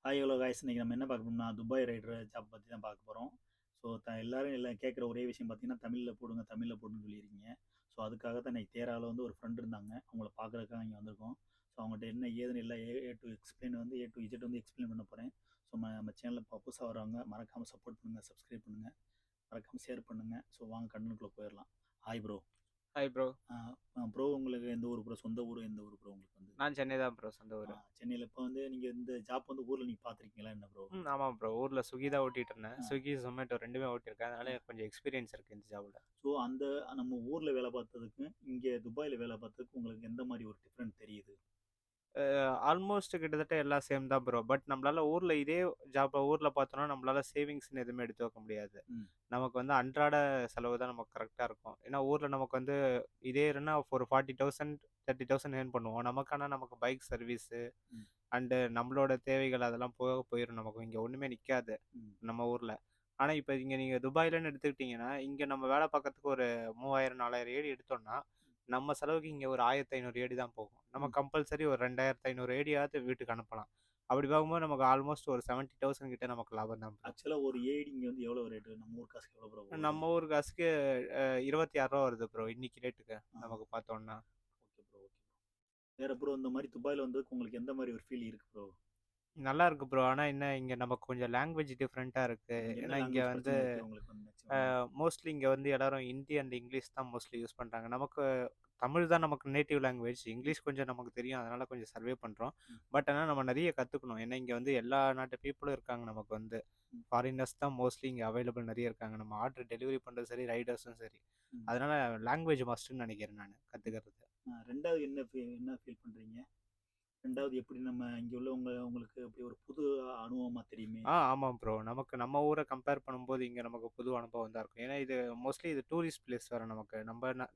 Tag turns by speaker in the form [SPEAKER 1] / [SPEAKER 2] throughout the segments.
[SPEAKER 1] Hi hello guys, இன்னைக்கு நம்ம என்ன பார்க்க போறோம்னா துபாய் ரைடர் ஜாப் பற்றி தான் பார்க்க போகிறோம். ஸோ எல்லாரும் எல்லாம் கேட்குற ஒரே விஷயம் பார்த்தீங்கன்னா தமிழில் போடுங்க தமிழில் போடுன்னு சொல்லியிருக்கீங்க. ஸோ அதுக்காக தான் இன்னைக்கு தேராவில் வந்து ஒரு ஃப்ரெண்ட் இருந்தாங்க, அவங்கள பார்க்குறதுக்காக இங்கே வந்திருக்கோம். ஸோ அவங்கள்ட்ட என்ன ஏதுன்னு இல்லை ஏ டு எக்ஸ்பிளைன் வந்து ஏ டு இஜெட் வந்து எக்ஸ்பிளைன் பண்ண போகிறேன். ஸோ நம்ம சேனலில் புதுசாக வரவங்க மறக்காமல் சப்போர்ட் பண்ணுங்கள், சப்ஸ்கிரைப் பண்ணுங்கள், மறக்காமல் ஷேர் பண்ணுங்கள். ஸோ வாங்க கண்டனுக்குள்ளே போயிடலாம். Hi bro.
[SPEAKER 2] Hi bro.
[SPEAKER 1] Bro உங்களுக்கு எந்த ஊர் ப்ரோ? சொந்த ஊர் எந்த ஊர் ப்ரோ உங்களுக்கு வந்து?
[SPEAKER 2] நான் சென்னை தான் ப்ரோ சொந்த ஊரு.
[SPEAKER 1] சென்னையில் இப்போ வந்து நீங்கள் இந்த ஜாப் வந்து ஊரில் நீங்கள் பார்த்துருக்கீங்களா என்ன ப்ரோ?
[SPEAKER 2] ஆமாம் ப்ரோ. ஊர்ல ஸ்விக்கி தான் ஓட்டிட்டு இருந்தேன். ஸ்விக்கி, ஜொமேட்டோ 2மே ஓட்டியிருக்கேன். அதனால எனக்கு கொஞ்சம் எக்ஸ்பீரியன்ஸ் இருக்கு இந்த ஜாப்ல.
[SPEAKER 1] ஸோ அந்த நம்ம ஊரில் வேலை பார்த்ததுக்கும் இங்கே துபாயில் வேலை பார்த்ததுக்கும் உங்களுக்கு எந்த மாதிரி ஒரு டிஃப்ரெண்ட் தெரியுது?
[SPEAKER 2] ஆல்மோஸ்ட் கிட்டத்தட்ட எல்லாம் சேம் தான் ப்ரோ. பட் நம்மளால ஊர்ல இதே ஜாப்ப ஊர்ல பார்த்தோம்னா நம்மளால சேவிங்ஸ்ன்னு எதுவுமே எடுத்து வைக்க முடியாது.
[SPEAKER 1] ம்.
[SPEAKER 2] நமக்கு வந்து அன்றாட செலவு தான் நமக்கு கரெக்ட்டா இருக்கும். ஏன்னா ஊர்ல நமக்கு வந்து இதே இருன்னா ஒரு 40,000 30,000 ஏர்ன் பண்ணுவோம். நமக்கு பைக் சர்வீஸு
[SPEAKER 1] ம்.
[SPEAKER 2] அண்டு நம்மளோட தேவைகள் அதெல்லாம் போக போயிரும் நமக்கு. இங்க ஒண்ணுமே நிக்காது
[SPEAKER 1] ம்.
[SPEAKER 2] நம்ம ஊர்ல. ஆனா இப்ப இங்க நீங்க துபாய்லன்னு எடுத்துக்கிட்டீங்கன்னா, இங்க நம்ம வேலை பார்க்கறதுக்கு ஒரு 3000, 4000 ஏடி எடுத்தோம்னா, நம்ம செலவுக்கு இங்க ஒரு 1500 ஏடி தான் போகும். நம்ம
[SPEAKER 1] ம்.
[SPEAKER 2] கம்பல்சரி ஒரு 2500 ஏடியாவது வீட்டுக்கு அனுப்பலாம். அப்படி பார்க்கும்போது நமக்கு ஆல்மோஸ்ட் ஒரு 70,000 கிட்ட நமக்கு லாபம் தான் ப்ரோ.
[SPEAKER 1] ஆக்சுவலாக ஒரு ஏடி இங்கே வந்து எவ்வளோ ரேட்டு? நம்ம ஊர் காசுக்கு எவ்வளோ ப்ரோ போகுது?
[SPEAKER 2] நம்ம ஊர் காசுக்கு ரூ. 26 வருது ப்ரோ. இன்னைக்கு ரேட்டுக்கு
[SPEAKER 1] ஆ.
[SPEAKER 2] நமக்கு பார்த்தோம்னா.
[SPEAKER 1] Okay bro, okay bro. வேற ப்ரோ இந்த மாதிரி துபாயில் வந்ததுக்கு உங்களுக்கு எந்த மாதிரி ஒரு ஃபீல் இருக்கு ப்ரோ?
[SPEAKER 2] நல்லா இருக்கு ப்ரோ. ஆனா என்ன இங்க நமக்கு கொஞ்சம் லாங்குவேஜ் டிஃபரெண்ட்டா இருக்கு.
[SPEAKER 1] என்ன
[SPEAKER 2] ஏன்னா இங்க
[SPEAKER 1] லாங்குவேஜ்
[SPEAKER 2] வந்து
[SPEAKER 1] பிரச்சனை இருக்கு உங்களுக்கு வந்து மேக்ஸிமம்?
[SPEAKER 2] மோஸ்ட்லி இங்க வந்து எல்லாரும் ஹிந்தி அண்ட் இங்கிலீஷ் தான் மோஸ்ட்லி யூஸ் பண்றாங்க. நமக்கு தமிழ் தான் நமக்கு நேட்டிவ் லாங்குவேஜ். இங்கிலீஷ் கொஞ்சம் நமக்கு தெரியும். அதனால கொஞ்சம் சர்வே பண்றோம்.
[SPEAKER 1] ம்.
[SPEAKER 2] பட் ஆனா நம்ம நெறைய கத்துக்கணும். ஏன்னா இங்க வந்து எல்லா நாட்டு பீப்புளும் இருக்காங்க நமக்கு வந்து.
[SPEAKER 1] ம்.
[SPEAKER 2] ஃபாரினர்ஸ் தான் மோஸ்ட்லி இங்க அவைலபிள் நெறைய இருக்காங்க. நம்ம ஆர்டர் டெலிவரி பண்றதும் சரி, ரைடர்ஸும் சரி.
[SPEAKER 1] ம்.
[SPEAKER 2] அதனால லாங்குவேஜ் மஸ்ட்டுன்னு நெனைக்கிறேன் நானு கத்துக்கிறது.
[SPEAKER 1] ரெண்டாவது என்ன ஃபீல் பண்ணுறீங்க? ரெண்டாவது எப்படி நம்ம இங்கே உள்ளவங்க உங்களுக்கு அப்படி ஒரு புது அனுபவமாக தெரியுமே?
[SPEAKER 2] ஆமாம் ப்ரோ. நமக்கு நம்ம ஊர கம்பேர் பண்ணும்போது இங்க நமக்கு புது அனுபவம் தான் இருக்கும். ஏன்னா இது மோஸ்ட்லி இது டூரிஸ்ட் பிளேஸ் வேற நமக்கு.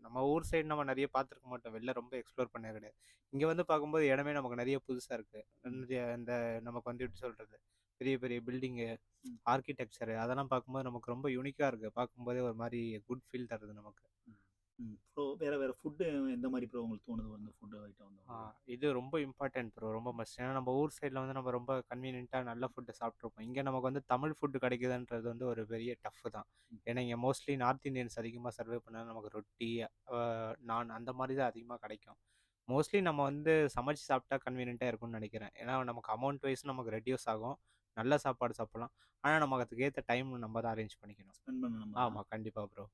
[SPEAKER 2] நம்ம ஊர் சைடு நம்ம நெறைய பார்த்துருக்க மாட்டோம். வெளில ரொம்ப எக்ஸ்ப்ளோர் பண்ணது கிடையாது. இங்க வந்து பார்க்கும்போது இடமே நமக்கு நெறைய புதுசா இருக்கு.
[SPEAKER 1] ம்.
[SPEAKER 2] நெறைய இந்த நமக்கு வந்து எப்படி சொல்றது? பெரிய பெரிய பில்டிங்கு,
[SPEAKER 1] ம்.
[SPEAKER 2] ஆர்க்கிடெக்சர் அதெல்லாம் பார்க்கும்போது நமக்கு ரொம்ப யூனிக்கா இருக்கு. பார்க்கும்போதே ஒரு மாரி குட் ஃபீல் தருது நமக்கு.
[SPEAKER 1] ம். ம். ப்ரோ வேற வேற ஃபுட்டு எந்த மாதிரி ப்ரோ உங்களுக்கு தோணுது வந்து ஃபுட்டு ஐட்டம் வந்து
[SPEAKER 2] ஆ
[SPEAKER 1] உங்களுக்கு?
[SPEAKER 2] இது ரொம்ப இம்பார்ட்டன்ட் ப்ரோ. ரொம்ப மஸ்ட். ஏன்னா நம்ம ஊர் சைடுல வந்து நம்ம ரொம்ப கன்வீனியன்ட்டா நல்ல ஃபுட் சாப்பிட்டுருப்போம். இங்க நமக்கு வந்து தமிழ் ஃபுட் கிடைக்குதுன்றது வந்து ஒரு பெரிய டஃப் தான்.
[SPEAKER 1] ம்.
[SPEAKER 2] ஏன்னா இங்க மோஸ்ட்லி நார்த் இந்தியன்ஸ் அதிகமா சர்வே பண்ணா நமக்கு ரொட்டி, அ நான் அந்த மாரி தான் அதிகமா கிடைக்கும். மோஸ்ட்லி நம்ம வந்து சமைச்சு சாப்பிட்டா கன்வீனியன்ட்டா இருக்கும்னு நெனைக்கிறேன். ஏன்னா நமக்கு அமௌண்ட் வைஸ் நமக்கு ரெட்யூஸ் ஆகும். நல்ல சாப்பாடு சாப்பிடலாம். ஆனா நமக்கு அதுக்கு ஏத்த டைம் நம்ம தான் அரேஞ்ச் பண்ணிக்கணும்.
[SPEAKER 1] ஸ்பெண்ட் பண்ண நம்ம தான்.
[SPEAKER 2] ஆமா, கண்டிப்பா ப்ரோ.